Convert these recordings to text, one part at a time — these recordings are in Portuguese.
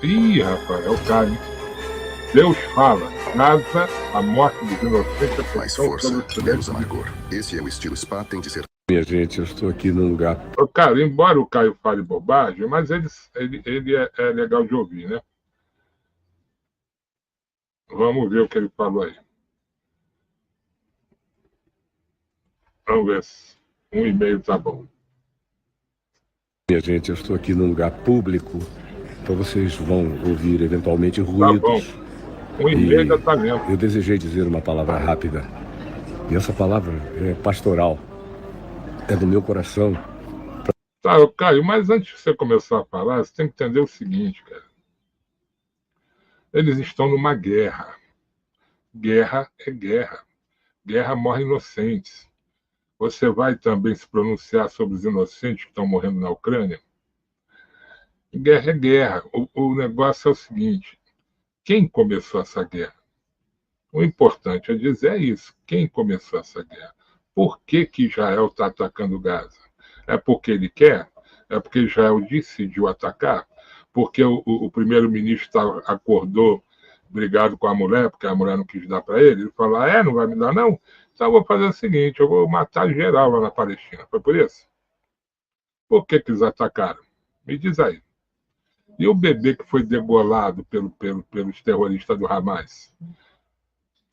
Ih, rapaz, é o Caio. Deus fala, Gaza, a morte dos inocentes é Mais questão força, sobre o menos amargor. Esse é o estilo Spa, tem de ser. Minha gente, eu estou aqui num lugar. Cara, embora o Caio fale bobagem, mas ele é legal de ouvir, né? Vamos ver o que ele falou aí. Vamos ver se 1,5 tá bom. Minha gente, eu estou aqui num lugar público, então vocês vão ouvir eventualmente Tá bom. ruídos. 1,5 já tá vendo. Eu desejei dizer uma palavra rápida, e essa palavra é pastoral, é do meu coração. Tá, Caio, mas antes de você começar a falar, você tem que entender o seguinte, cara. Eles estão numa guerra. Guerra é guerra. Guerra morre inocentes. Você vai também se pronunciar sobre os inocentes que estão morrendo na Ucrânia? Guerra é guerra. O negócio é o seguinte: quem começou essa guerra? O importante é dizer isso. Quem começou essa guerra? Por que Israel está atacando Gaza? É porque ele quer? É porque Israel decidiu atacar? Porque o primeiro-ministro acordou brigado com a mulher, porque a mulher não quis dar para ele? Ele falou: não vai me dar não? Então eu vou fazer o seguinte, eu vou matar geral lá na Palestina. Foi por isso? Por que eles atacaram? Me diz aí. E o bebê que foi degolado pelos terroristas do Hamas?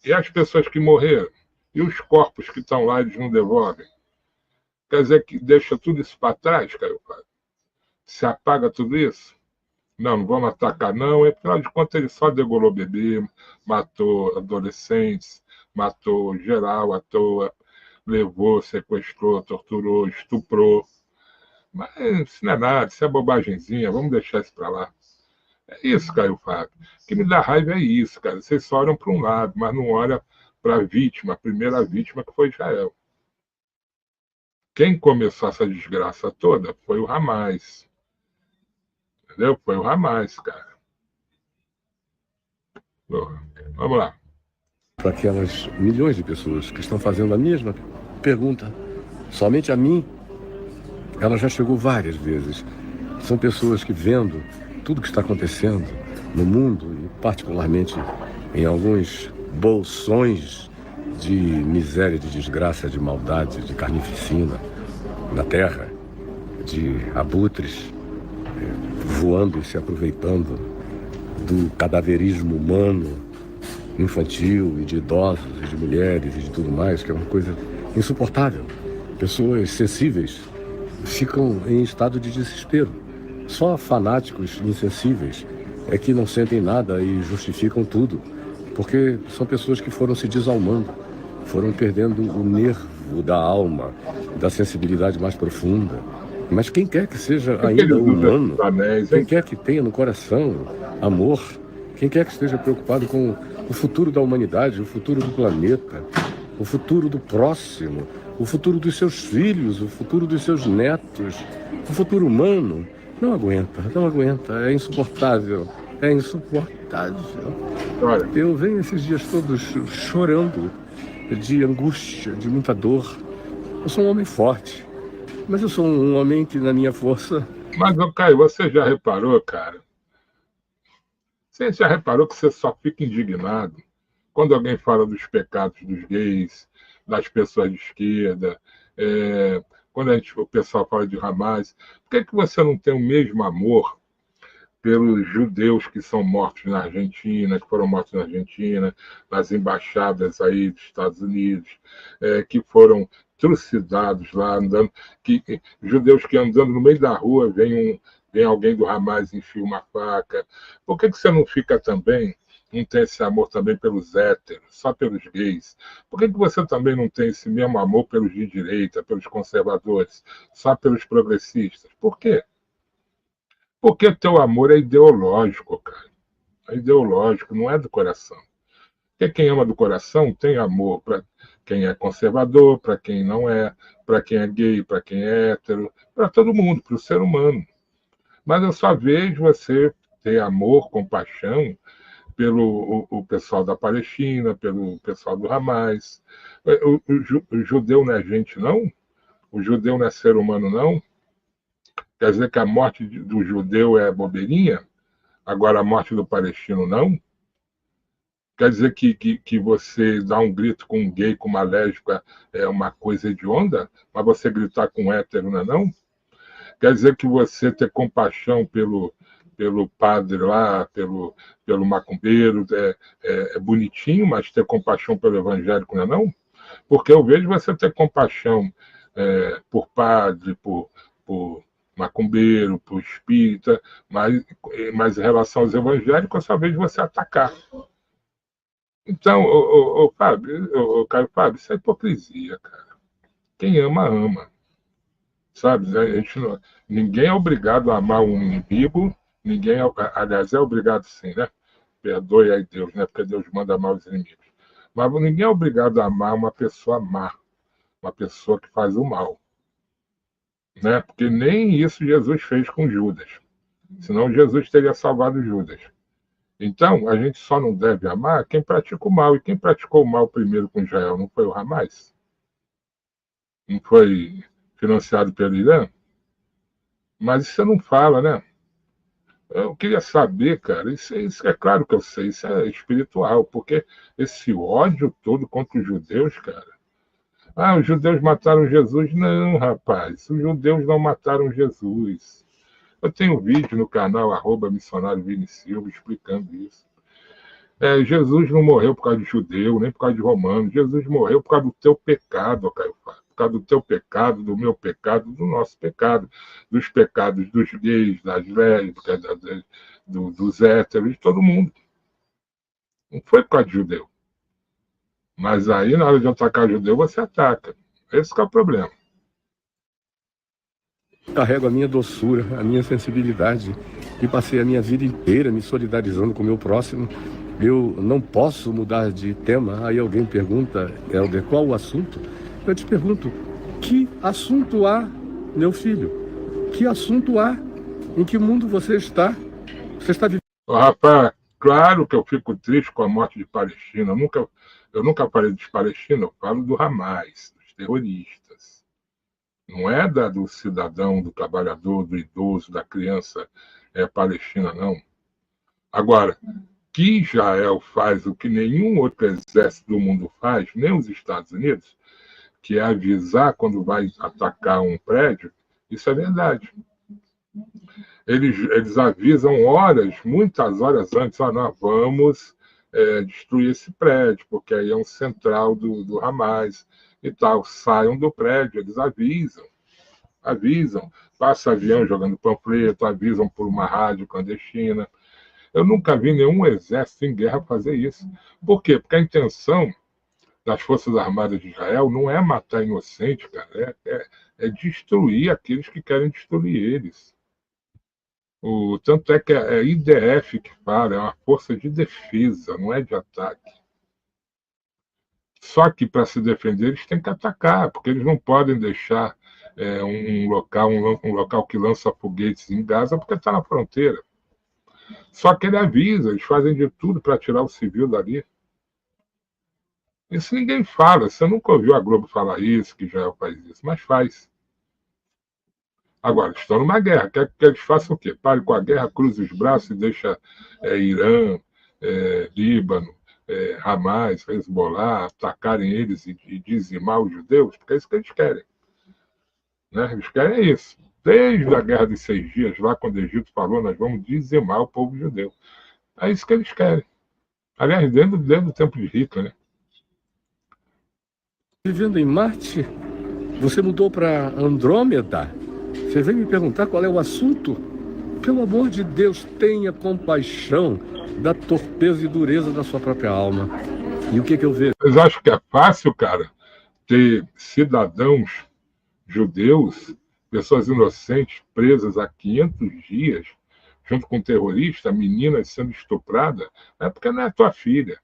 E as pessoas que morreram? E os corpos que estão lá, eles não devolvem? Quer dizer que deixa tudo isso para trás, Caio Fábio? Se apaga tudo isso? Não, não vamos atacar, não. Afinal de contas, ele só degolou bebê, matou adolescentes, matou geral à toa, levou, sequestrou, torturou, estuprou. Mas isso não é nada, isso é bobagemzinha, vamos deixar isso para lá. É isso, Caio Fábio. O que me dá raiva é isso, cara. Vocês só olham para um lado, mas não olham para a vítima, a primeira vítima que foi Israel. Quem começou essa desgraça toda foi o Hamas. Entendeu? Foi o Hamas, cara. Vamos lá. Para aquelas milhões de pessoas que estão fazendo a mesma pergunta, somente a mim, ela já chegou várias vezes. São pessoas que, vendo tudo que está acontecendo no mundo, e particularmente em alguns bolsões de miséria, de desgraça, de maldade, de carnificina na terra, de abutres voando e se aproveitando do cadaverismo humano, infantil, e de idosos, e de mulheres, e de tudo mais, que é uma coisa insuportável. Pessoas sensíveis ficam em estado de desespero. Só fanáticos insensíveis é que não sentem nada e justificam tudo, porque são pessoas que foram se desalmando, foram perdendo o nervo da alma, da sensibilidade mais profunda. Mas quem quer que seja ainda humano, quem quer que tenha no coração amor, quem quer que esteja preocupado com o futuro da humanidade, o futuro do planeta, o futuro do próximo, o futuro dos seus filhos, o futuro dos seus netos, o futuro humano, não aguenta, é insuportável, é insuportável. Eu venho esses dias todos chorando de angústia, de muita dor. Eu sou um homem forte, mas eu sou um homem que na minha força... Mas, Caio, você já reparou, cara? Você já reparou que você só fica indignado quando alguém fala dos pecados dos gays, das pessoas de esquerda, quando o pessoal fala de Hamas? Por que você não tem o mesmo amor pelos judeus que são mortos na Argentina, que foram mortos na Argentina, nas embaixadas aí dos Estados Unidos, que foram trucidados lá, judeus que andando no meio da rua, vem alguém do Hamas e enfia uma faca? Por que você não fica também, não tem esse amor também pelos héteros, só pelos gays? Por que você também não tem esse mesmo amor pelos de direita, pelos conservadores, só pelos progressistas? Por quê? Porque teu amor é ideológico, cara. É ideológico, não é do coração. Porque quem ama do coração tem amor para quem é conservador, para quem não é, para quem é gay, para quem é hétero, para todo mundo, para o ser humano. Mas eu só vejo você ter amor, compaixão pelo o pessoal da Palestina, pelo pessoal do Hamas. O judeu não é gente, não? O judeu não é ser humano, não? Quer dizer que a morte do judeu é bobeirinha? Agora a morte do palestino não? Quer dizer que você dar um grito com um gay, com uma lésbica, é uma coisa hedionda? Mas você gritar com um hétero não é não? Quer dizer que você ter compaixão pelo padre lá, pelo macumbeiro, é bonitinho, mas ter compaixão pelo evangélico não é não? Porque eu vejo você ter compaixão por padre, por macumbeiro, por espírita, mas em relação aos evangélicos, eu só vejo você atacar. Então, Caio Fábio, isso é hipocrisia, cara. Quem ama, ama. Sabe? Ninguém é obrigado a amar um inimigo, aliás, é obrigado sim, né? Perdoe aí Deus, né? Porque Deus manda amar os inimigos. Mas ninguém é obrigado a amar uma pessoa má, uma pessoa que faz o mal. Né? Porque nem isso Jesus fez com Judas. Senão Jesus teria salvado Judas. Então, a gente só não deve amar quem pratica o mal. E quem praticou o mal primeiro com Israel não foi o Hamas? Não foi financiado pelo Irã? Mas isso você não fala, né? Eu queria saber, cara, isso é claro que eu sei, isso é espiritual, porque esse ódio todo contra os judeus, cara. Ah, os judeus mataram Jesus. Não, rapaz, os judeus não mataram Jesus. Eu tenho um vídeo no canal @missionário Vini Silva explicando isso. Jesus não morreu por causa de judeu, nem por causa de romano. Jesus morreu por causa do teu pecado, Caio Fábio. Por causa do teu pecado, do meu pecado, do nosso pecado, dos pecados dos gays, das lésbicas, dos héteros, de todo mundo. Não foi por causa de judeu. Mas aí, na hora de atacar judeu, você ataca. Esse que é o problema. Carrego a minha doçura, a minha sensibilidade e passei a minha vida inteira me solidarizando com o meu próximo. Eu não posso mudar de tema. Aí alguém pergunta, Helder, qual o assunto? Eu te pergunto, que assunto há, meu filho? Que assunto há? Em que mundo você está? Você está vivendo? Rapaz, claro que eu fico triste com a morte de Palestina. Eu nunca falei dos palestinos, eu falo do Hamas, dos terroristas. Não é do cidadão, do trabalhador, do idoso, da criança palestina, não. Agora, que Israel faz o que nenhum outro exército do mundo faz, nem os Estados Unidos, que é avisar quando vai atacar um prédio, isso é verdade. Eles avisam muitas horas antes, nós vamos destruir esse prédio, porque aí é um central do Hamas e tal. Saiam do prédio, eles avisam. Passa avião jogando panfleto, avisam por uma rádio clandestina. Eu nunca vi nenhum exército em guerra fazer isso. Por quê? Porque a intenção das Forças Armadas de Israel não é matar inocente, cara, é destruir aqueles que querem destruir eles. Tanto é que é a IDF que fala, é uma força de defesa, não é de ataque. Só que para se defender eles têm que atacar, porque eles não podem deixar um local que lança foguetes em Gaza, porque está na fronteira. Só que ele avisa, eles fazem de tudo para tirar o civil dali. Isso ninguém fala, você nunca ouviu a Globo falar isso, que Israel faz isso, mas faz. Agora, estão numa guerra, quer que eles façam o quê? Pare com a guerra, cruze os braços e deixa Irã, Líbano, Hamas, Hezbollah atacarem eles e dizimar os judeus, porque é isso que eles querem. Né? Eles querem isso. Desde a Guerra dos 6 Dias, lá quando o Egito falou, nós vamos dizimar o povo judeu. É isso que eles querem. Aliás, desde o tempo de Hitler, né? Vivendo em Marte, você mudou para Andrômeda. Você vem me perguntar qual é o assunto? Pelo amor de Deus, tenha compaixão da torpeza e dureza da sua própria alma. E o que eu vejo? Vocês acham que é fácil, cara, ter cidadãos judeus, pessoas inocentes, presas há 500 dias, junto com terroristas, meninas sendo estupradas? É porque não é tua filha.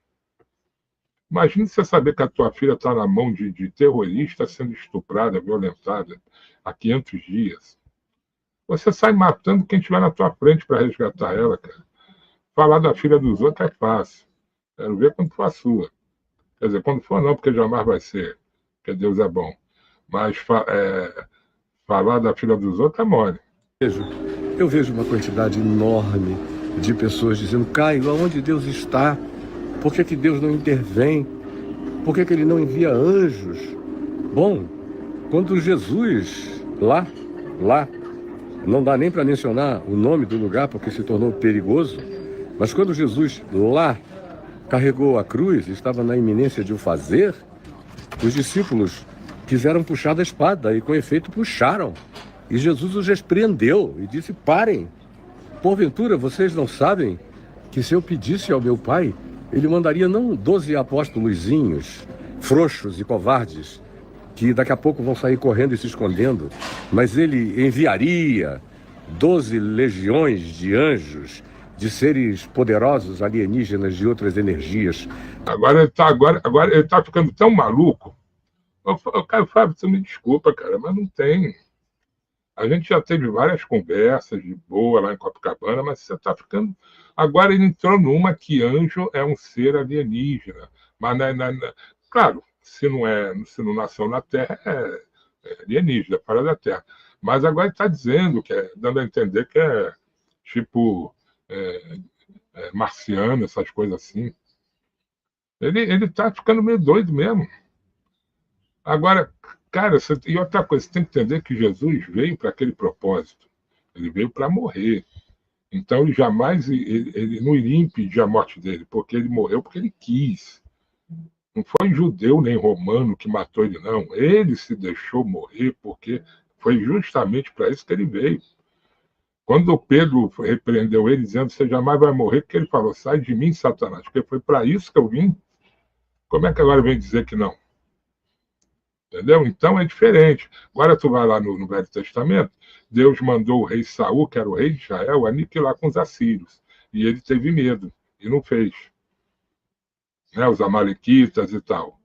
Imagine você saber que a tua filha está na mão de terrorista sendo estuprada, violentada há 500 dias. Você sai matando quem estiver na tua frente para resgatar ela, cara. Falar da filha dos outros é fácil. Quero ver quando for a sua. Quer dizer, quando for não, porque jamais vai ser. Porque Deus é bom. Mas falar da filha dos outros é mole. Eu vejo uma quantidade enorme de pessoas dizendo: Caio, aonde Deus está? Por que Deus não intervém? Por que Ele não envia anjos? Bom, quando Jesus, lá, não dá nem para mencionar o nome do lugar porque se tornou perigoso, mas quando Jesus lá carregou a cruz, estava na iminência de o fazer, os discípulos quiseram puxar da espada e com efeito puxaram. E Jesus os repreendeu e disse: parem, porventura vocês não sabem que se eu pedisse ao meu Pai, Ele mandaria não 12 apóstolozinhos, frouxos e covardes, que daqui a pouco vão sair correndo e se escondendo, mas Ele enviaria 12 legiões de anjos, de seres poderosos alienígenas de outras energias. Agora ele tá ficando tão maluco. Cara, Fábio, você me desculpa, cara, mas não tem. A gente já teve várias conversas de boa lá em Copacabana, mas você está ficando. Agora ele entrou numa que anjo é um ser alienígena. Mas, claro, se não nasceu na Terra, é alienígena, fora da Terra. Mas agora ele está dizendo, dando a entender que é tipo marciano, essas coisas assim. Ele está ficando meio doido mesmo. Agora, cara, e outra coisa, você tem que entender que Jesus veio para aquele propósito. Ele veio para morrer. Então, ele jamais ele não iria impedir a morte dele, porque ele morreu porque ele quis. Não foi judeu nem romano que matou ele, não. Ele se deixou morrer porque foi justamente para isso que ele veio. Quando Pedro repreendeu ele, dizendo: você jamais vai morrer, porque ele falou: sai de mim, Satanás, porque foi para isso que eu vim. Como é que agora vem dizer que não? Entendeu? Então é diferente. Agora tu vai lá no Velho Testamento, Deus mandou o rei Saul, que era o rei de Israel, aniquilar com os assírios. E ele teve medo, e não fez. Né? Os amalequitas e tal.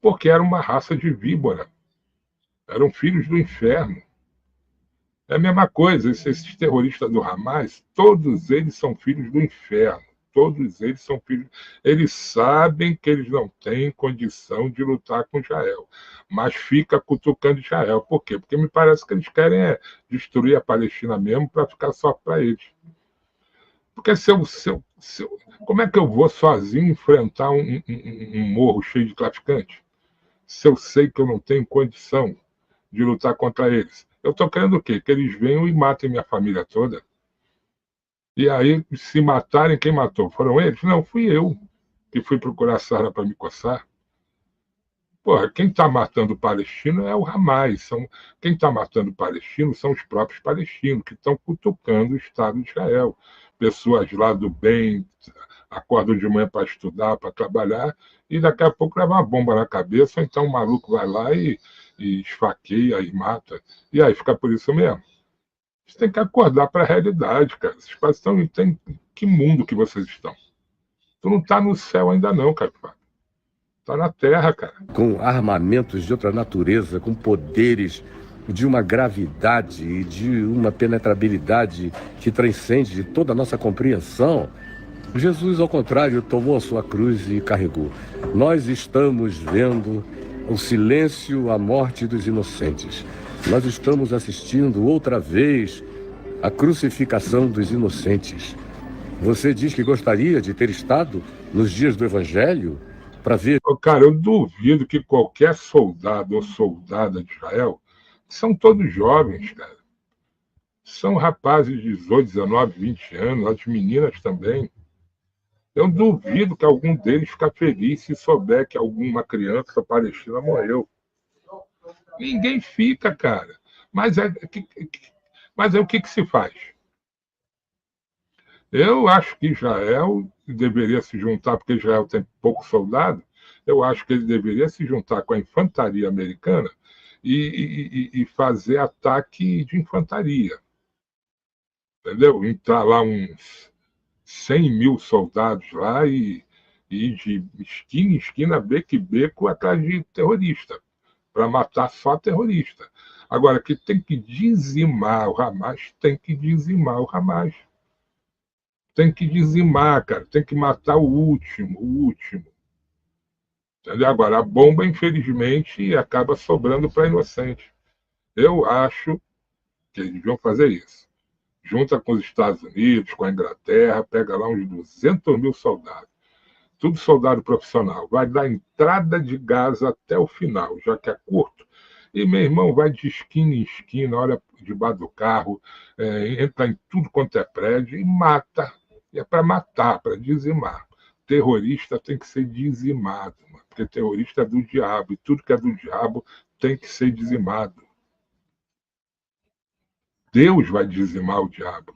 Porque era uma raça de víbora. Eram filhos do inferno. É a mesma coisa, esses terroristas do Hamas, todos eles são filhos do inferno. Todos eles são filhos. Eles sabem que eles não têm condição de lutar com Israel, mas fica cutucando Israel. Por quê? Porque me parece que eles querem destruir a Palestina mesmo para ficar só para eles. Porque como é que eu vou sozinho enfrentar um morro cheio de traficantes? Se eu sei que eu não tenho condição de lutar contra eles. Eu estou querendo o quê? Que eles venham e matem minha família toda. E aí, se matarem, quem matou? Foram eles? Não, fui eu que fui procurar sarna para me coçar. Porra, quem está matando o palestino é o Hamas. Quem está matando o palestino são os próprios palestinos, que estão cutucando o Estado de Israel. Pessoas lá do bem acordam de manhã para estudar, para trabalhar, e daqui a pouco leva uma bomba na cabeça, então o maluco vai lá e esfaqueia e mata. E aí fica por isso mesmo. Você tem que acordar para a realidade, cara. Esses pais estão. Que mundo que vocês estão? Tu não está no céu ainda não, cara. Está na terra, cara. Com armamentos de outra natureza, com poderes de uma gravidade e de uma penetrabilidade que transcende toda a nossa compreensão. Jesus, ao contrário, tomou a sua cruz e carregou. Nós estamos vendo o silêncio, a morte dos inocentes. Nós estamos assistindo outra vez a crucificação dos inocentes. Você diz que gostaria de ter estado nos dias do Evangelho para ver... Cara, eu duvido que qualquer soldado ou soldada de Israel, são todos jovens, cara. São rapazes de 18, 19, 20 anos, as meninas também. Eu duvido que algum deles fique feliz se souber que alguma criança palestina morreu. Ninguém fica, cara. Mas o que se faz? Eu acho que Israel deveria se juntar, porque Israel tem pouco soldado, eu acho que ele deveria se juntar com a infantaria americana e fazer ataque de infantaria. Entendeu? Entrar lá uns 100 mil soldados lá e de esquina em esquina, beco e beco, atrás de terrorista, para matar só terrorista. Agora, que tem que dizimar o Hamas, tem que dizimar o Hamas. Tem que dizimar, cara. Tem que matar o último. Entendeu? Agora, a bomba, infelizmente, acaba sobrando para inocente. Eu acho que eles deviam fazer isso. junta com os Estados Unidos, com a Inglaterra, pega lá uns 200 mil soldados. Tudo soldado profissional. Vai dar entrada de Gaza até o final, já que é curto. E, meu irmão, vai de esquina em esquina, olha debaixo do carro, entra em tudo quanto é prédio e mata. E é para matar, para dizimar. Terrorista tem que ser dizimado, porque terrorista é do diabo, e tudo que é do diabo tem que ser dizimado. Deus vai dizimar o diabo.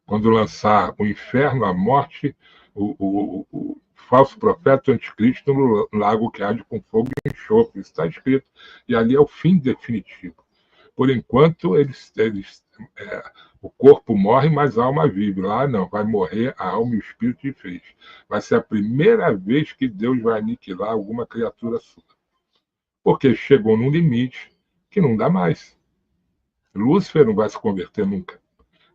Quando lançar o inferno, a morte, o falso profeta, o anticristo, no lago que arde com fogo e enxofre. Isso está escrito. E ali é o fim definitivo. Por enquanto, o corpo morre, mas a alma vive. Lá não, vai morrer a alma e o espírito de fez. Vai ser a primeira vez que Deus vai aniquilar alguma criatura sua. Porque chegou num limite que não dá mais. Lúcifer não vai se converter nunca.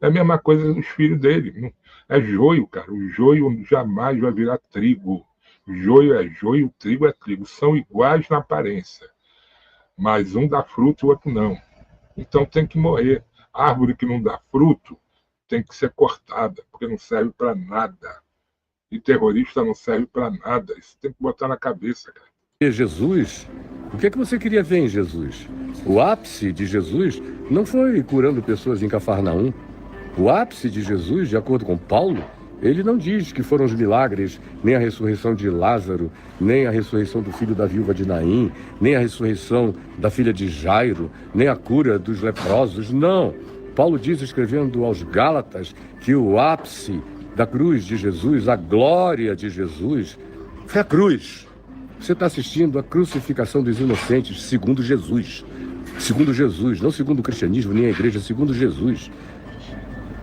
É a mesma coisa dos filhos dele. É joio, cara. O joio jamais vai virar trigo. O joio é joio, o trigo é trigo. São iguais na aparência. Mas um dá fruto e o outro não. Então tem que morrer. A árvore que não dá fruto tem que ser cortada, porque não serve para nada. E terrorista não serve para nada. Isso tem que botar na cabeça, cara. Jesus, o que é que você queria ver em Jesus? O ápice de Jesus não foi curando pessoas em Cafarnaum. O ápice de Jesus, de acordo com Paulo, ele não diz que foram os milagres, nem a ressurreição de Lázaro, nem a ressurreição do filho da viúva de Naim, nem a ressurreição da filha de Jairo, nem a cura dos leprosos. Não. Paulo diz, escrevendo aos Gálatas, que o ápice da cruz de Jesus, a glória de Jesus, foi a cruz. Você está assistindo a crucificação dos inocentes segundo Jesus. Segundo Jesus, não segundo o cristianismo, nem a igreja, segundo Jesus.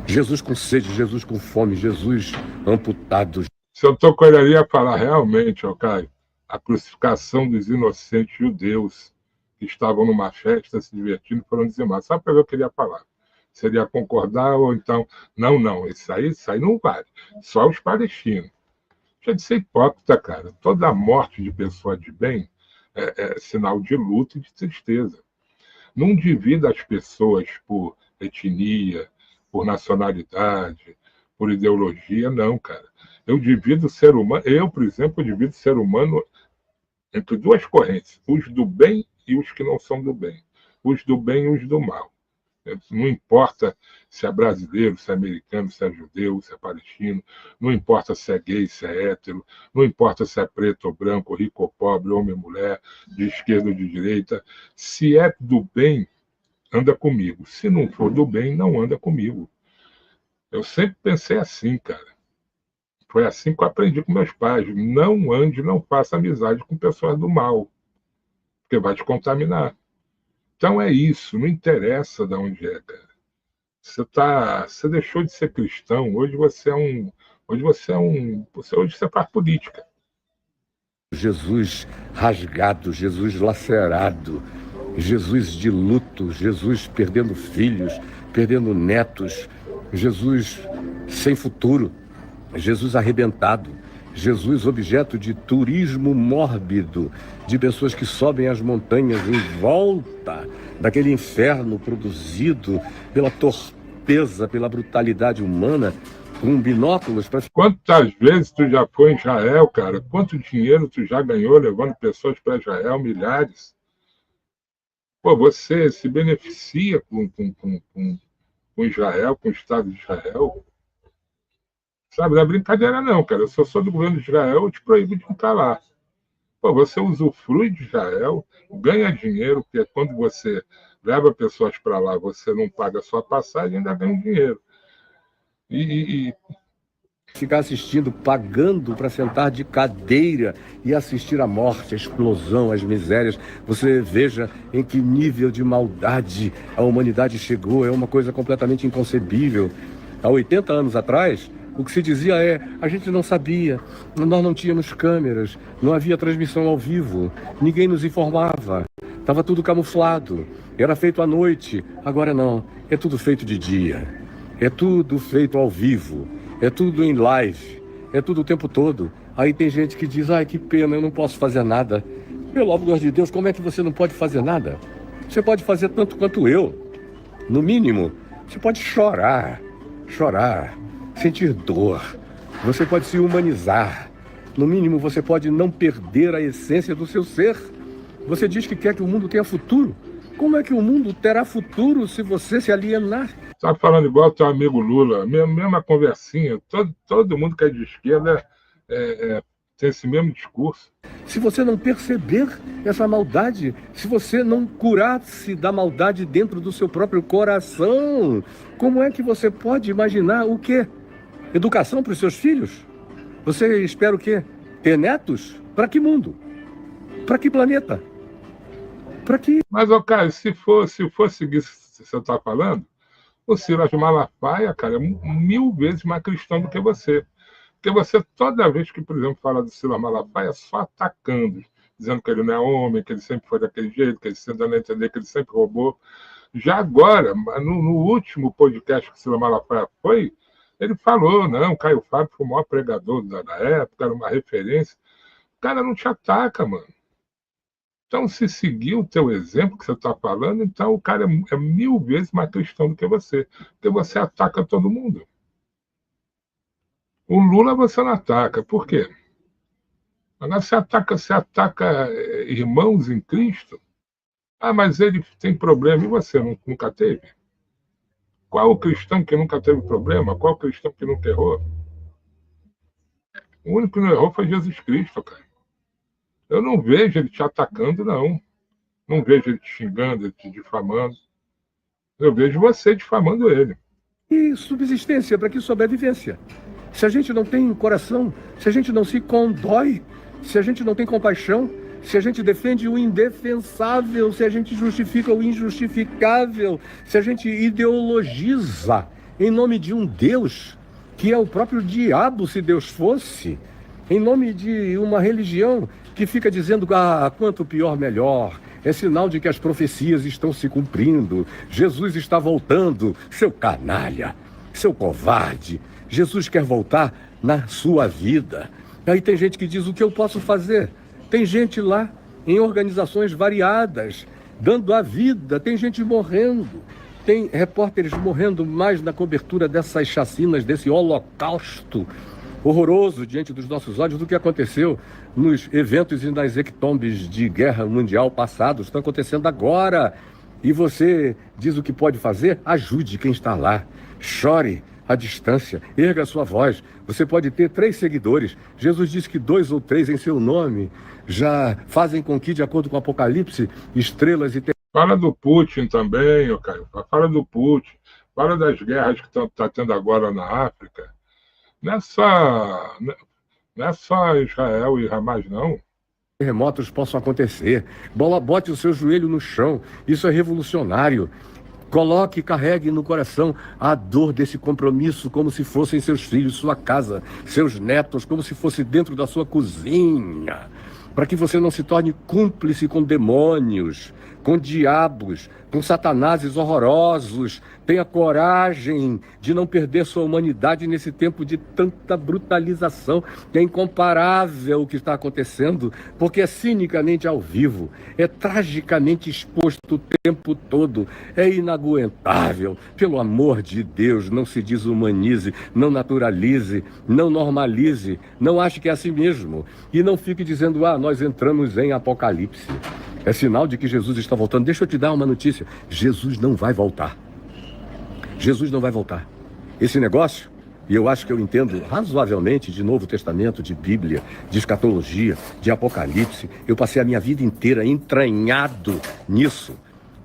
Jesus com sede, Jesus com fome, Jesus amputado. Se eu estou com ele ali a falar realmente, Caio, a crucificação dos inocentes judeus que estavam numa festa se divertindo foram dizimados. Sabe para que eu queria falar? Seria concordar ou então... Não, isso aí não vale. Só os palestinos. Deixa de ser hipócrita, cara. Toda morte de pessoa de bem é sinal de luto e de tristeza. Não divida as pessoas por etnia, por nacionalidade, por ideologia, não, cara. Eu divido o ser humano, por exemplo, divido o ser humano entre duas correntes, os do bem e os que não são do bem. Os do bem e os do mal. Não importa se é brasileiro, se é americano, se é judeu, se é palestino, não importa se é gay, se é hétero, não importa se é preto ou branco, rico ou pobre, homem ou mulher, de esquerda ou de direita. Se é do bem, anda comigo. Se não for do bem, não anda comigo. Eu sempre pensei assim, cara. Foi assim que eu aprendi com meus pais. Não ande, não faça amizade com pessoas do mal, porque vai te contaminar. Então é isso, não interessa de onde é, cara. Você deixou de ser cristão, hoje você faz política. Jesus rasgado, Jesus lacerado, Jesus de luto, Jesus perdendo filhos, perdendo netos, Jesus sem futuro, Jesus arrebentado, Jesus objeto de turismo mórbido, de pessoas que sobem as montanhas em volta daquele inferno produzido pela torpeza, pela brutalidade humana, com binóculos para... Quantas vezes tu já foi em Israel, cara? Quanto dinheiro tu já ganhou levando pessoas para Israel? Milhares. Pô, você se beneficia com Israel, com o Estado de Israel? Sabe, não é brincadeira não, cara. Se eu sou do governo de Israel, eu te proíbo de entrar lá. Pô, você usufrui de Israel, ganha dinheiro, porque quando você leva pessoas para lá, você não paga a sua passagem, ainda ganha dinheiro. Ficar assistindo, pagando para sentar de cadeira e assistir à morte, à explosão, às misérias. Você veja em que nível de maldade a humanidade chegou. É uma coisa completamente inconcebível. Há 80 anos atrás, o que se dizia a gente não sabia, nós não tínhamos câmeras, não havia transmissão ao vivo, ninguém nos informava, estava tudo camuflado, era feito à noite, agora não, é tudo feito de dia, é tudo feito ao vivo, é tudo em live, é tudo o tempo todo. Aí tem gente que diz, que pena, eu não posso fazer nada. Pelo amor de Deus, como é que você não pode fazer nada? Você pode fazer tanto quanto eu, no mínimo. Você pode chorar, sentir dor. Você pode se humanizar. No mínimo, você pode não perder a essência do seu ser. Você diz que quer que o mundo tenha futuro. Como é que o mundo terá futuro se você se alienar? Tá falando igual teu amigo Lula, mesma conversinha. Todo mundo que é de esquerda tem esse mesmo discurso. Se você não perceber essa maldade, se você não curar-se da maldade dentro do seu próprio coração, como é que você pode imaginar o quê? Educação para os seus filhos? Você espera o quê? Ter netos? Para que mundo? Para que planeta? Para que... Mas, ó, cara, se for seguir o que você está falando, o Silas Malafaia, cara, é 1000 vezes mais cristão do que você. Porque você, toda vez que, por exemplo, fala do Silas Malafaia, só atacando, dizendo que ele não é homem, que ele sempre foi daquele jeito, que ele sempre dando a entender que ele sempre roubou. Já agora, no último podcast que o Silas Malafaia foi, ele falou, não, Caio Fábio foi o maior pregador da época, era uma referência. O cara não te ataca, mano. Então, se seguir o teu exemplo que você está falando, então o cara é 1000 vezes mais cristão do que você. Porque você ataca todo mundo. O Lula você não ataca. Por quê? Agora você ataca irmãos em Cristo. Ah, mas ele tem problema e você nunca teve? Qual o cristão que nunca teve problema? Qual o cristão que nunca errou? O único que não errou foi Jesus Cristo, cara. Eu não vejo ele te atacando, não. Não vejo ele te xingando, ele te difamando. Eu vejo você difamando ele. E subsistência para que sobrevivência. Se a gente não tem coração, se a gente não se condói, se a gente não tem compaixão, se a gente defende o indefensável, se a gente justifica o injustificável, se a gente ideologiza em nome de um Deus que é o próprio diabo, se Deus fosse, em nome de uma religião que fica dizendo, quanto pior, melhor. É sinal de que as profecias estão se cumprindo. Jesus está voltando, seu canalha, seu covarde. Jesus quer voltar na sua vida. Aí tem gente que diz, o que eu posso fazer? Tem gente lá, em organizações variadas, dando a vida. Tem gente morrendo. Tem repórteres morrendo mais na cobertura dessas chacinas, desse holocausto horroroso diante dos nossos olhos do que aconteceu nos eventos e nas hecatombes de guerra mundial passados. Estão acontecendo agora. E você diz o que pode fazer? Ajude quem está lá. Chore à distância. Erga a sua voz. Você pode ter 3 seguidores. Jesus disse que 2 ou 3 em seu nome já fazem com que, de acordo com o Apocalipse, estrelas e... Fala do Putin também, Caio. Fala do Putin. Fala das guerras que está tendo agora na África. Não é só Israel e Hamas, não. Terremotos possam acontecer. Bote o seu joelho no chão. Isso é revolucionário. Coloque e carregue no coração a dor desse compromisso como se fossem seus filhos, sua casa, seus netos, como se fosse dentro da sua cozinha. Para que você não se torne cúmplice com demônios, com diabos, com satanases horrorosos. Tenha coragem de não perder sua humanidade nesse tempo de tanta brutalização. É incomparável o que está acontecendo, porque é cinicamente ao vivo, é tragicamente exposto o tempo todo, é inaguentável. Pelo amor de Deus, não se desumanize, não naturalize, não normalize, não ache que é assim mesmo. E não fique dizendo, nós entramos em Apocalipse. É sinal de que Jesus está voltando. Deixa eu te dar uma notícia. Jesus não vai voltar. Jesus não vai voltar. Esse negócio, e eu acho que eu entendo razoavelmente de Novo Testamento, de Bíblia, de escatologia, de Apocalipse. Eu passei a minha vida inteira entranhado nisso,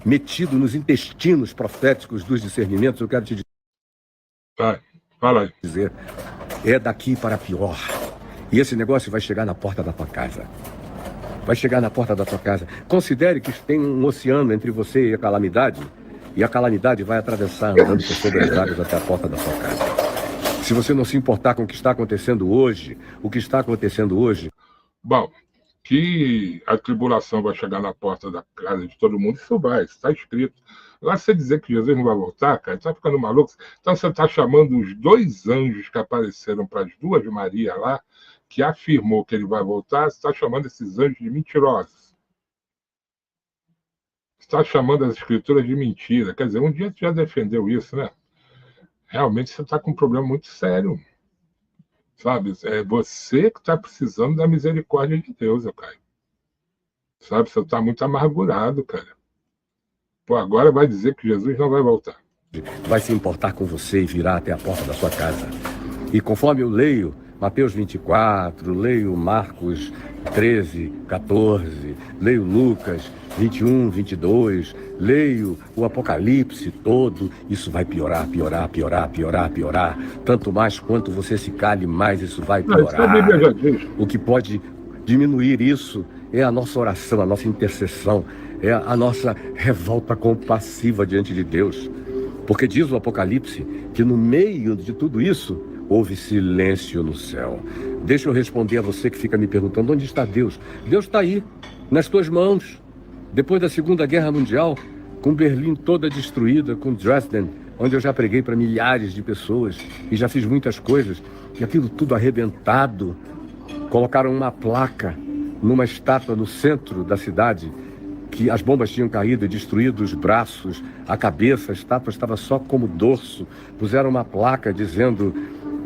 metido nos intestinos proféticos dos discernimentos. Eu quero te dizer, é daqui para pior. E esse negócio vai chegar na porta da tua casa. Vai chegar na porta da tua casa. Considere que tem um oceano entre você e a calamidade vai atravessar andando por sobre as águas até a porta da sua casa. Se você não se importar com o que está acontecendo hoje, Bom, que a tribulação vai chegar na porta da casa de todo mundo, isso está escrito. Agora, você dizer que Jesus não vai voltar, cara, está ficando maluco. Então você está chamando os 2 anjos que apareceram para as 2 Maria lá, que afirmou que ele vai voltar, você está chamando esses anjos de mentirosos. Você está chamando as escrituras de mentira. Quer dizer, um dia tu já defendeu isso, né? Realmente você está com um problema muito sério. Sabe? É você que está precisando da misericórdia de Deus, Caio. Sabe? Você está muito amargurado, cara. Pô, agora vai dizer que Jesus não vai voltar. Vai se importar com você e virá até a porta da sua casa. E conforme eu leio Mateus 24, leio Marcos 13, 14, leio Lucas 21, 22, leio o Apocalipse todo, isso vai piorar, piorar, piorar, piorar, piorar. Tanto mais quanto você se cale, mais isso vai piorar. O que pode diminuir isso é a nossa oração, a nossa intercessão, é a nossa revolta compassiva diante de Deus. Porque diz o Apocalipse que no meio de tudo isso, houve silêncio no céu. Deixa eu responder a você que fica me perguntando, onde está Deus? Deus está aí, nas tuas mãos. Depois da Segunda Guerra Mundial, com Berlim toda destruída, com Dresden, onde eu já preguei para milhares de pessoas e já fiz muitas coisas, e aquilo tudo arrebentado, colocaram uma placa numa estátua no centro da cidade, que as bombas tinham caído e destruído os braços, a cabeça, a estátua estava só como dorso. Puseram uma placa dizendo: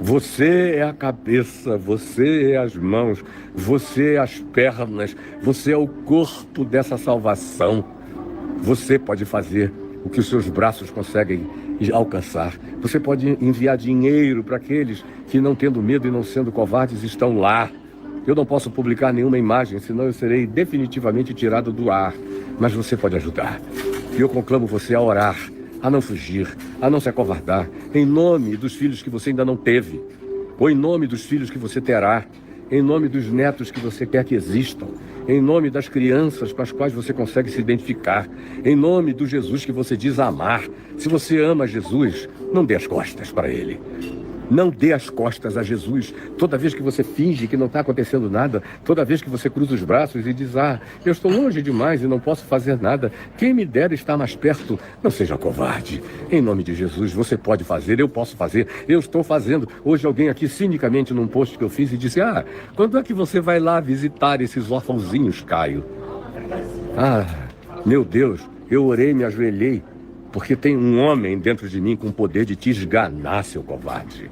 você é a cabeça, você é as mãos, você é as pernas, você é o corpo dessa salvação. Você pode fazer o que os seus braços conseguem alcançar. Você pode enviar dinheiro para aqueles que, não tendo medo e não sendo covardes, estão lá. Eu não posso publicar nenhuma imagem, senão eu serei definitivamente tirado do ar. Mas você pode ajudar. E eu conclamo você a orar, a não fugir, a não se acovardar, em nome dos filhos que você ainda não teve, ou em nome dos filhos que você terá, em nome dos netos que você quer que existam, em nome das crianças com as quais você consegue se identificar, em nome do Jesus que você diz amar. Se você ama Jesus, não dê as costas para ele. Não dê as costas a Jesus. Toda vez que você finge que não está acontecendo nada, toda vez que você cruza os braços e diz: eu estou longe demais e não posso fazer nada, quem me dera estar mais perto, não seja covarde. Em nome de Jesus, você pode fazer, eu posso fazer, eu estou fazendo. Hoje alguém aqui, cinicamente, num post que eu fiz, e disse: quando é que você vai lá visitar esses órfãozinhos, Caio? Meu Deus, eu orei, me ajoelhei, porque tem um homem dentro de mim com o poder de te esganar, seu covarde.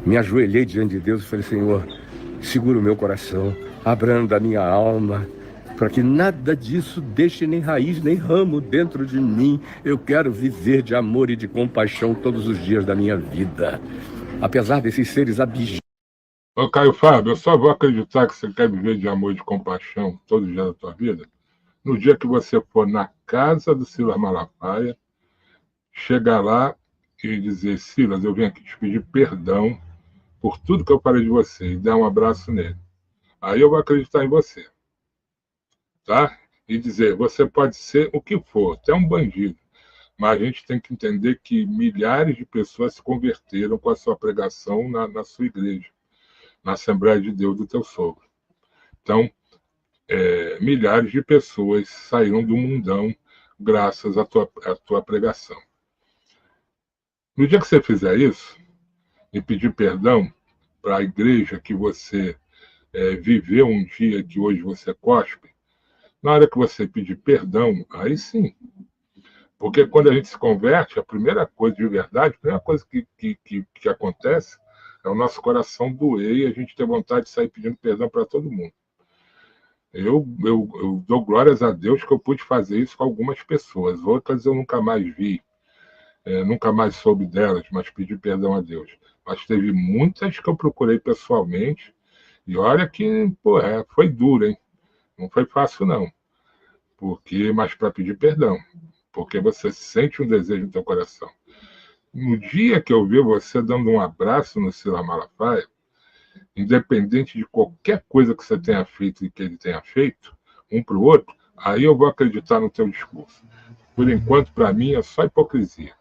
Me ajoelhei diante de Deus e falei: Senhor, segura o meu coração, abranda a minha alma, para que nada disso deixe nem raiz, nem ramo dentro de mim. Eu quero viver de amor e de compaixão todos os dias da minha vida. Apesar desses seres abjetos. Ô, Caio Fábio, eu só vou acreditar que você quer viver de amor e de compaixão todos os dias da tua vida no dia que você for na casa do Silas Malafaia, chegar lá e dizer: Silas, eu vim aqui te pedir perdão por tudo que eu falei de você, e dar um abraço nele. Aí eu vou acreditar em você. Tá? E dizer: você pode ser o que for, até um bandido, mas a gente tem que entender que milhares de pessoas se converteram com a sua pregação na sua igreja, na Assembleia de Deus do teu sogro. Então, milhares de pessoas saíram do mundão graças à tua pregação. No dia que você fizer isso, e pedir perdão para a igreja que você viveu um dia que hoje você cospe, na hora que você pedir perdão, aí sim. Porque quando a gente se converte, a primeira coisa de verdade, a primeira coisa que acontece é o nosso coração doer e a gente ter vontade de sair pedindo perdão para todo mundo. Eu dou glórias a Deus que eu pude fazer isso com algumas pessoas. Outras eu nunca mais vi. Nunca mais soube delas, mas pedi perdão a Deus. Mas teve muitas que eu procurei pessoalmente, e olha que, foi duro, hein? Não foi fácil, não. Mas para pedir perdão, porque você sente um desejo no teu coração. No dia que eu ver você dando um abraço no Silas Malafaia, independente de qualquer coisa que você tenha feito e que ele tenha feito, um para o outro, aí eu vou acreditar no teu discurso. Por enquanto, para mim, é só hipocrisia.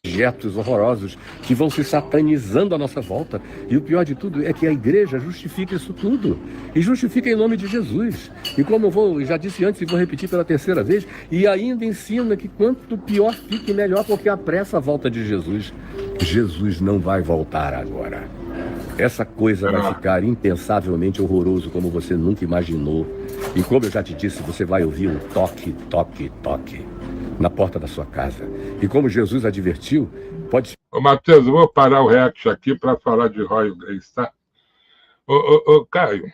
Objetos horrorosos que vão se satanizando à nossa volta. E o pior de tudo é que a igreja justifica isso tudo. E justifica em nome de Jesus. E como eu já disse antes e vou repetir pela terceira vez, e ainda ensina que quanto pior fique, melhor, porque apressa a volta de Jesus. Jesus não vai voltar agora. Essa coisa vai ficar impensavelmente horroroso como você nunca imaginou. E como eu já te disse, você vai ouvir um toque, toque, toque na porta da sua casa. E como Jesus advertiu, pode... Ô, Matheus, eu vou parar o react aqui para falar de Roy Grace, tá? Ô, Caio,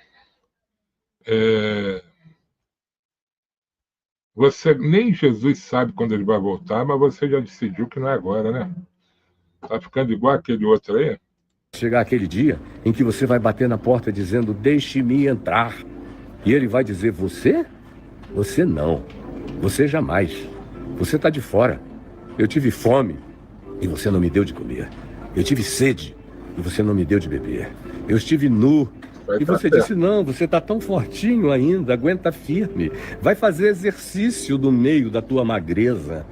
você nem Jesus sabe quando ele vai voltar, mas você já decidiu que não é agora, né? Tá ficando igual aquele outro aí? chegar aquele dia em que você vai bater na porta dizendo, deixe-me entrar. E ele vai dizer, você? Você não. Você jamais. Você está de fora. Eu tive fome e você não me deu de comer. Eu tive sede e você não me deu de beber. Eu estive nu e você disse, não, você está tão fortinho ainda, aguenta firme. Vai fazer exercício no meio da tua magreza.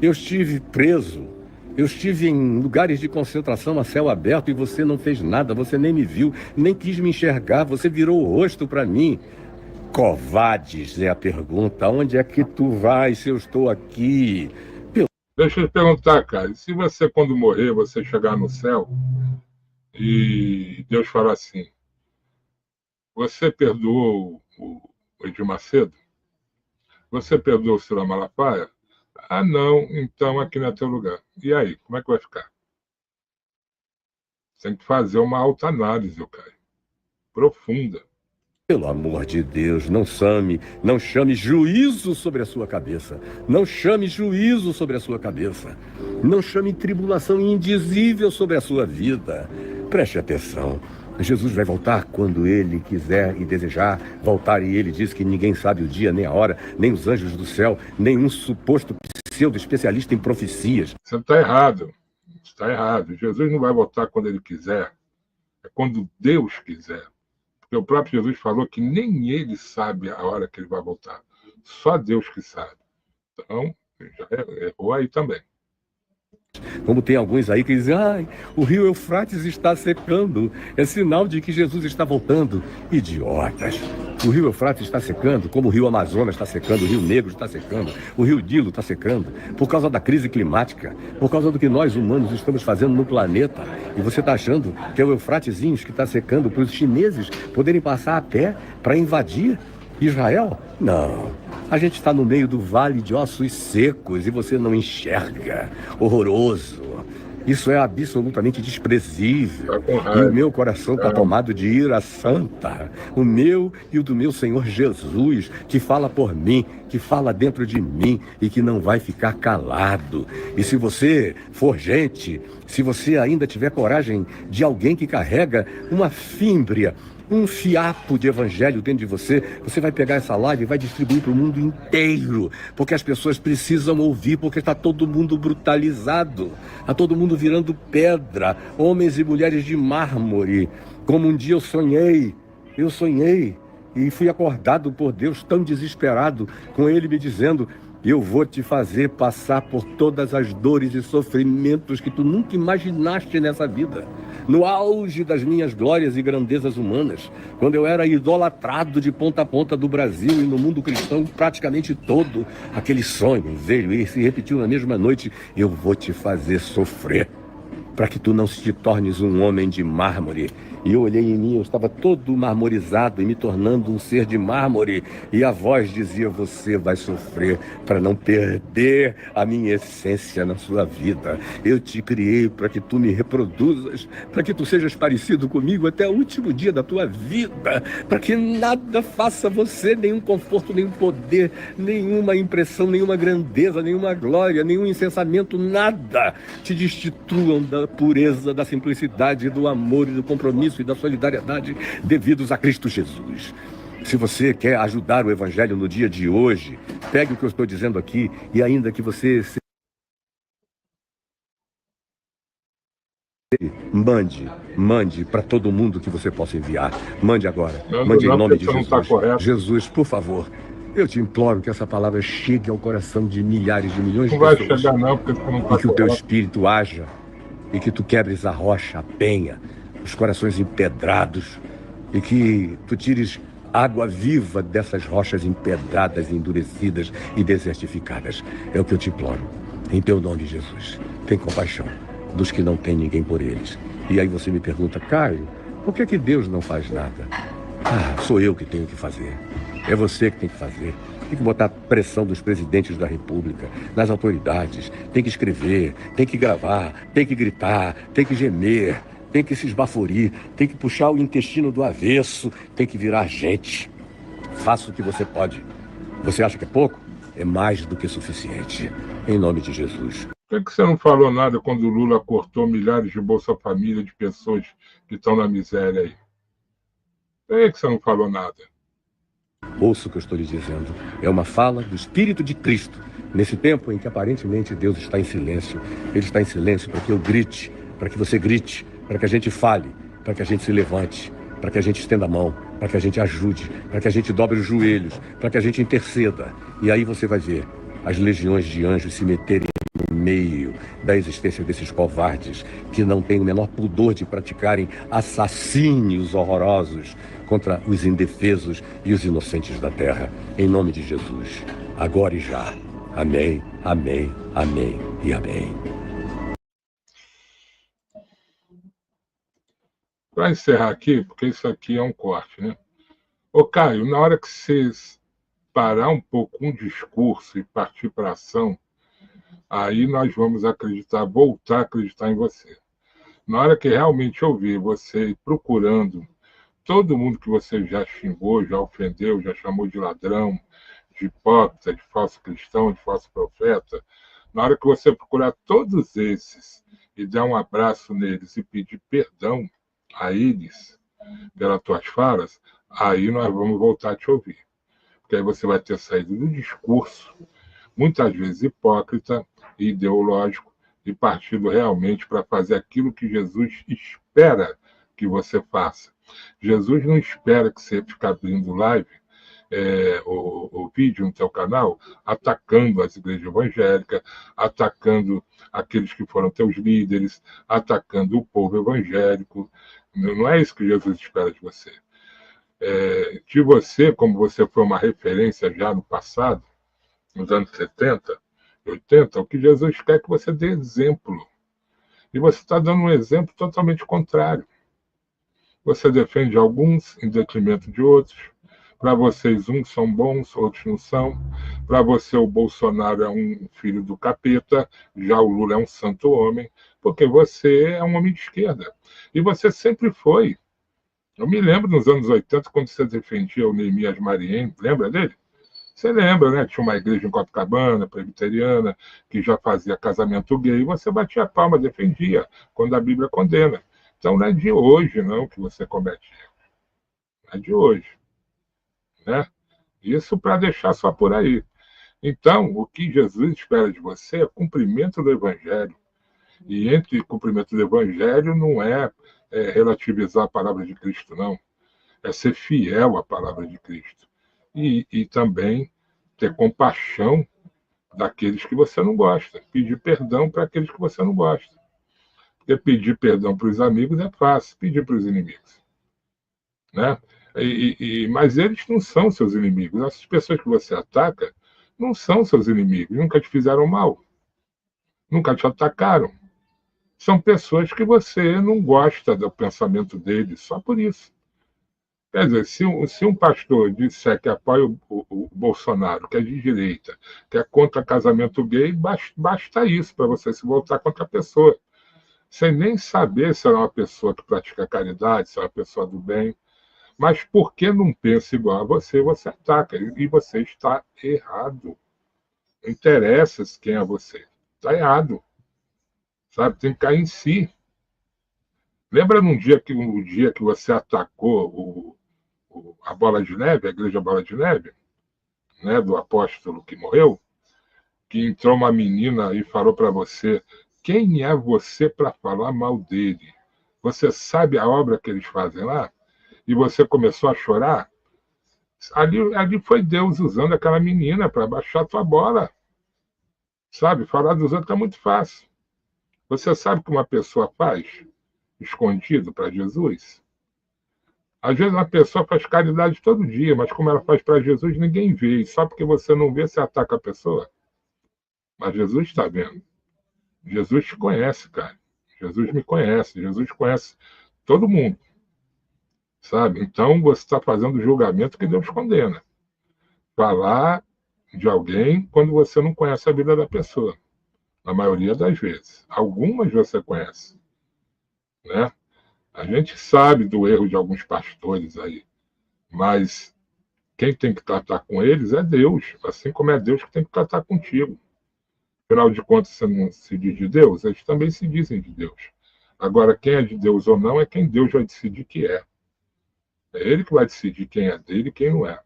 Eu estive preso. Eu estive em lugares de concentração a céu aberto e você não fez nada, você nem me viu, nem quis me enxergar, você virou o rosto para mim. Covardes é a pergunta, onde é que tu vais se eu estou aqui? Deixa eu te perguntar, cara, se você quando morrer, você chegar no céu e Deus falar assim, você perdoou o Edir Macedo? Você perdoou o Ciro Malafaia? Ah, não, então aqui não é teu lugar. E aí, como é que vai ficar? Tem que fazer uma autoanálise, Caio. Profunda. Pelo amor de Deus, não chame juízo sobre a sua cabeça. Não chame juízo sobre a sua cabeça. Não chame tribulação indizível sobre a sua vida. Preste atenção. Jesus vai voltar quando ele quiser e desejar voltar, e ele diz que ninguém sabe o dia, nem a hora, nem os anjos do céu, nem um suposto pseudo-especialista em profecias. Você está errado. Está errado. Jesus não vai voltar quando ele quiser. É quando Deus quiser. Porque o próprio Jesus falou que nem ele sabe a hora que ele vai voltar. Só Deus que sabe. Então, já errou aí também. Como tem alguns aí que dizem, o rio Eufrates está secando, é sinal de que Jesus está voltando. Idiotas! O rio Eufrates está secando, como o rio Amazonas está secando, o rio Negro está secando, o rio Nilo está secando, por causa da crise climática, por causa do que nós humanos estamos fazendo no planeta. E você está achando que é o Eufratezinhos que está secando para os chineses poderem passar a pé para invadir Israel? Não. A gente está no meio do vale de ossos secos e você não enxerga. Horroroso. Isso é absolutamente desprezível. E o meu coração está tomado de ira santa. O meu e o do meu Senhor Jesus, que fala por mim, que fala dentro de mim e que não vai ficar calado. E se você for gente, se você ainda tiver coragem de alguém que carrega uma fímbria, um fiapo de evangelho dentro de você, você vai pegar essa live e vai distribuir para o mundo inteiro, porque as pessoas precisam ouvir, porque está todo mundo brutalizado, está todo mundo virando pedra, homens e mulheres de mármore, como um dia eu sonhei e fui acordado por Deus tão desesperado, com ele me dizendo, eu vou te fazer passar por todas as dores e sofrimentos que tu nunca imaginaste nessa vida. No auge das minhas glórias e grandezas humanas, quando eu era idolatrado de ponta a ponta do Brasil e no mundo cristão praticamente todo, aquele sonho veio e se repetiu na mesma noite, eu vou te fazer sofrer, para que tu não te tornes um homem de mármore. E eu olhei em mim, eu estava todo marmorizado e me tornando um ser de mármore. E a voz dizia, você vai sofrer para não perder a minha essência na sua vida. Eu te criei para que tu me reproduzas, para que tu sejas parecido comigo até o último dia da tua vida, para que nada faça você, nenhum conforto, nenhum poder, nenhuma impressão, nenhuma grandeza, nenhuma glória, nenhum incensamento, nada te destituam da pureza, da simplicidade, do amor e do compromisso e da solidariedade devidos a Cristo Jesus. Se você quer ajudar o Evangelho no dia de hoje, pegue o que eu estou dizendo aqui e ainda que você mande para todo mundo que você possa enviar. Mande agora. Mande em nome de Jesus. Jesus, por favor, eu te imploro que essa palavra chegue ao coração de milhares de milhões de pessoas. Não vai chegar não, porque você não está e que o teu espírito haja e que tu quebres a rocha, a penha, os corações empedrados e que tu tires água viva dessas rochas empedradas, endurecidas e desertificadas. É o que eu te imploro. Em teu nome, Jesus, tem compaixão dos que não têm ninguém por eles. E aí você me pergunta, Caio, Por que que Deus não faz nada? Ah, sou eu que tenho que fazer. É você que tem que fazer. Tem que botar pressão dos presidentes da República, nas autoridades. Tem que escrever, tem que gravar, tem que gritar, tem que gemer, tem que se esbaforir, tem que puxar o intestino do avesso, tem que virar gente. Faça o que você pode. Você acha que é pouco? É mais do que suficiente. Em nome de Jesus. Por que você não falou nada quando o Lula cortou milhares de Bolsa Família de pessoas que estão na miséria aí? Por que você não falou nada? Ouça o que eu estou lhe dizendo. É uma fala do Espírito de Cristo. Nesse tempo em que aparentemente Deus está em silêncio. Ele está em silêncio para que eu grite, para que você grite, para que a gente fale, para que a gente se levante, para que a gente estenda a mão, para que a gente ajude, para que a gente dobre os joelhos, para que a gente interceda. E aí você vai ver as legiões de anjos se meterem no meio da existência desses covardes que não têm o menor pudor de praticarem assassínios horrorosos contra os indefesos e os inocentes da terra. Em nome de Jesus, agora e já. Amém, amém, amém e amém. Para encerrar aqui, porque isso aqui é um corte, né? Ô, Caio, na hora que você parar um pouco um discurso e partir para a ação, aí nós vamos acreditar, voltar a acreditar em você. Na hora que realmente ouvir você procurando todo mundo que você já xingou, já ofendeu, já chamou de ladrão, de hipócrita, de falso cristão, de falso profeta, na hora que você procurar todos esses e dar um abraço neles e pedir perdão a eles pelas tuas falas, aí nós vamos voltar a te ouvir. Porque aí você vai ter saído do discurso, muitas vezes hipócrita e ideológico, e partido realmente para fazer aquilo que Jesus espera que você faça. Jesus não espera que você fique abrindo live, o vídeo no seu canal, atacando as igrejas evangélicas, atacando aqueles que foram teus líderes, atacando o povo evangélico. Não é isso que Jesus espera de você. De você, como você foi uma referência já no passado, nos anos 70, 80, o que Jesus quer é que você dê exemplo. E você está dando um exemplo totalmente contrário. Você defende alguns em detrimento de outros. Para vocês, uns são bons, outros não são. Para você, o Bolsonaro é um filho do capeta, já o Lula é um santo homem, porque você é um homem de esquerda. E você sempre foi. Eu me lembro nos anos 80, quando você defendia o Neemias Marienne, lembra dele? Você lembra, né? Tinha uma igreja em Copacabana, presbiteriana, que já fazia casamento gay, e você batia a palma, defendia, quando a Bíblia condena. Então não é de hoje, não, que você comete erro. Não é de hoje. Né? Isso para deixar só por aí. Então, o que Jesus espera de você é cumprimento do Evangelho. E entre cumprimento do Evangelho não é relativizar a palavra de Cristo, não. É ser fiel à palavra de Cristo. E também ter compaixão daqueles que você não gosta. Pedir perdão para aqueles que você não gosta. Porque pedir perdão para os amigos é fácil, pedir para os inimigos. Né? Mas eles não são seus inimigos. Essas pessoas que você ataca não são seus inimigos. Nunca te fizeram mal. Nunca te atacaram. São pessoas que você não gosta do pensamento deles, só por isso. Quer dizer, se um pastor disser que apoia o Bolsonaro, que é de direita, que é contra casamento gay, basta isso para você se voltar contra a pessoa. Sem nem saber se ela é uma pessoa que pratica caridade, se é uma pessoa do bem. Mas porque não pensa igual a você, você ataca. E você está errado. Não interessa quem é você. Está errado. Sabe? Tem que cair em si. Lembra no dia que você atacou a Bola de Neve, a igreja Bola de Neve, né, do apóstolo que morreu? Que entrou uma menina e falou para você: quem é você para falar mal dele? Você sabe a obra que eles fazem lá? E você começou a chorar? Ali foi Deus usando aquela menina para baixar a tua bola. Sabe? Falar dos outros é muito fácil. Você sabe o que uma pessoa faz escondido para Jesus? Às vezes uma pessoa faz caridade todo dia, mas como ela faz para Jesus, ninguém vê. E só porque você não vê, você ataca a pessoa. Mas Jesus está vendo. Jesus te conhece, cara. Jesus me conhece. Jesus conhece todo mundo. sabe? Então, você está fazendo o julgamento que Deus condena. Falar de alguém quando você não conhece a vida da pessoa, na maioria das vezes. Algumas você conhece, né? A gente sabe do erro de alguns pastores aí, mas quem tem que tratar com eles é Deus, assim como é Deus que tem que tratar contigo. Afinal de contas, você não se diz de Deus, eles também se dizem de Deus. Agora, quem é de Deus ou não é quem Deus vai decidir que é. É ele que vai decidir quem é dele e quem não é.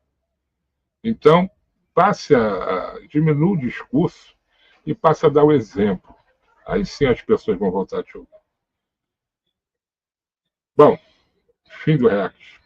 Então, passe a diminuir o discurso e passe a dar o exemplo. Aí sim as pessoas vão voltar a te ouvir. Bom, fim do react.